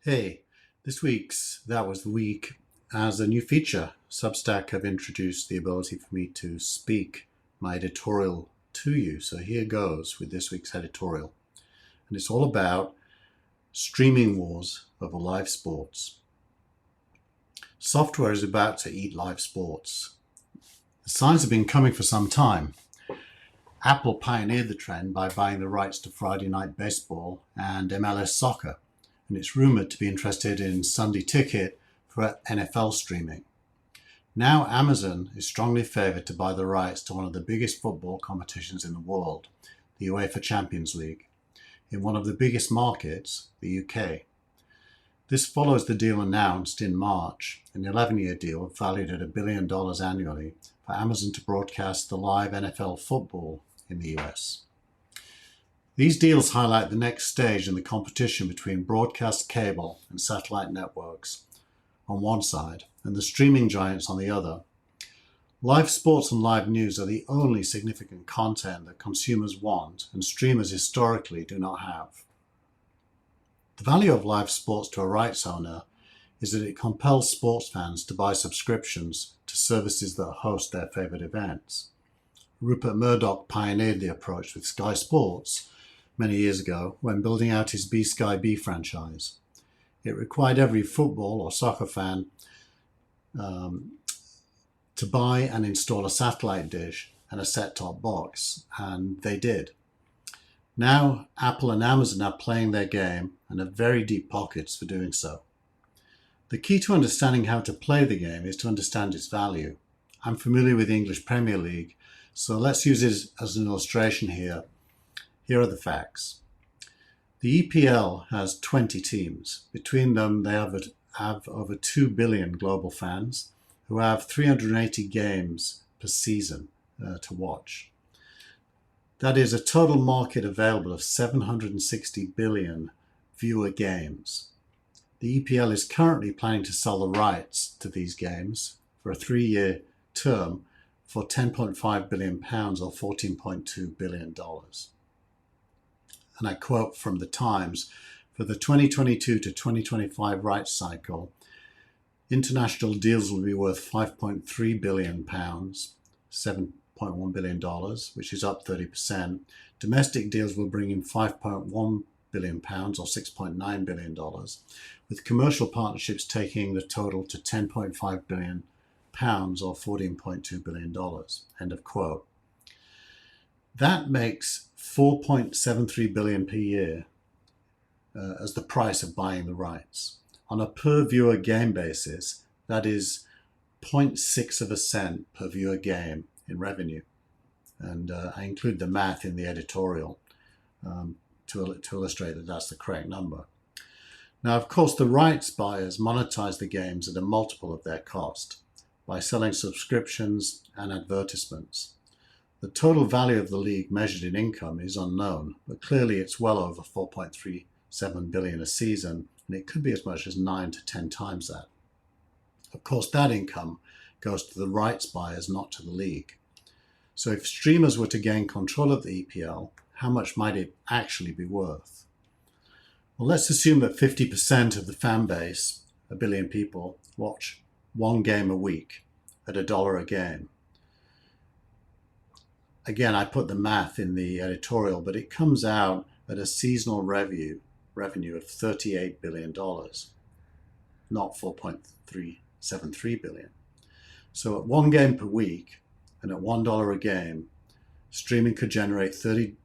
Hey, that was the week as a new feature. Substack have introduced the ability for me to speak my editorial to you. So here goes with this week's editorial. And it's all about streaming wars over live sports. Software is about to eat live sports. The signs have been coming for some time. Apple pioneered the trend by buying the rights to Friday Night Baseball and MLS Soccer, and it's rumored to be interested in Sunday Ticket for NFL streaming. Now Amazon is strongly favored to buy the rights to one of the biggest football competitions in the world, the UEFA Champions League, in one of the biggest markets, the UK. This follows the deal announced in March, an 11-year deal valued at $1 billion annually for Amazon to broadcast the live NFL football in the US. These deals highlight the next stage in the competition between broadcast cable and satellite networks on one side and the streaming giants on the other. Live sports and live news are the only significant content that consumers want and streamers historically do not have. The value of live sports to a rights owner is that it compels sports fans to buy subscriptions to services that host their favorite events. Rupert Murdoch pioneered the approach with Sky Sports many years ago when building out his B Sky B franchise. It required every football or soccer fan to buy and install a satellite dish and a set-top box, and they did. Now Apple and Amazon are playing their game and have very deep pockets for doing so. The key to understanding how to play the game is to understand its value. I'm familiar with the English Premier League, so let's use it as an illustration here. Here are the facts. The EPL has 20 teams. Between them, they have over 2 billion global fans who have 380 games per season to watch. That is a total market available of 760 billion viewer games. The EPL is currently planning to sell the rights to these games for a 3-year term for £10.5 billion or $14.2 billion. And I quote from the Times, for the 2022 to 2025 rights cycle, international deals will be worth £5.3 billion, $7.1 billion, which is up 30%. Domestic deals will bring in £5.1 billion or $6.9 billion, with commercial partnerships taking the total to £10.5 billion or $14.2 billion. End of quote. That makes $4.73 billion per year as the price of buying the rights. On a per viewer game basis, that is 0.6 of a cent per viewer game in revenue. And I include the math in the editorial to illustrate that that's the correct number. Now, of course, the rights buyers monetize the games at a multiple of their cost by selling subscriptions and advertisements. The total value of the league measured in income is unknown, but clearly it's well over $4.37 billion a season, and it could be as much as 9 to 10 times that. Of course, that income goes to the rights buyers, not to the league. So if streamers were to gain control of the EPL, how much might it actually be worth? Well, let's assume that 50% of the fan base, 1 billion people, watch one game a week at $1 a game. Again, I put the math in the editorial, but it comes out at a seasonal revenue of $38 billion, not $4.373 billion. So at one game per week and at $1 a game, streaming could generate $38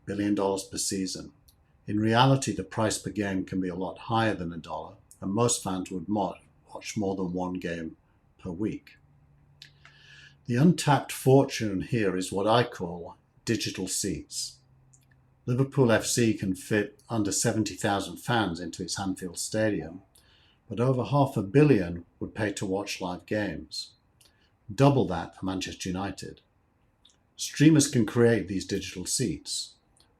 billion per season. In reality, the price per game can be a lot higher than $1, and most fans would watch more than one game per week. The untapped fortune here is what I call digital seats. Liverpool FC can fit under 70,000 fans into its Anfield Stadium, but over 500 million would pay to watch live games. Double that for Manchester United. Streamers can create these digital seats.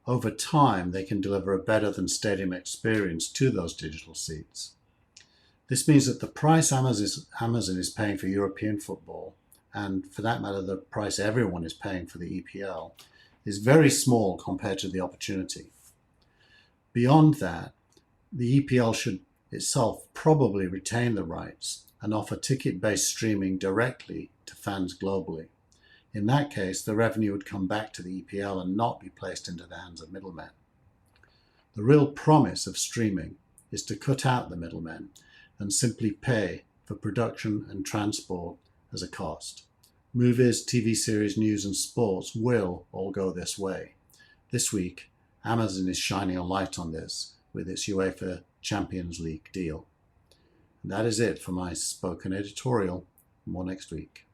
Over time, they can deliver a better than stadium experience to those digital seats. This means that the price Amazon is paying for European football, and for that matter, the price everyone is paying for the EPL, is very small compared to the opportunity. Beyond that, the EPL should itself probably retain the rights and offer ticket-based streaming directly to fans globally. In that case, the revenue would come back to the EPL and not be placed into the hands of middlemen. The real promise of streaming is to cut out the middlemen and simply pay for production and transport as a cost. Movies, TV series, news and sports will all go this way. This week, Amazon is shining a light on this with its UEFA Champions League deal. And that is it for my spoken editorial. More next week.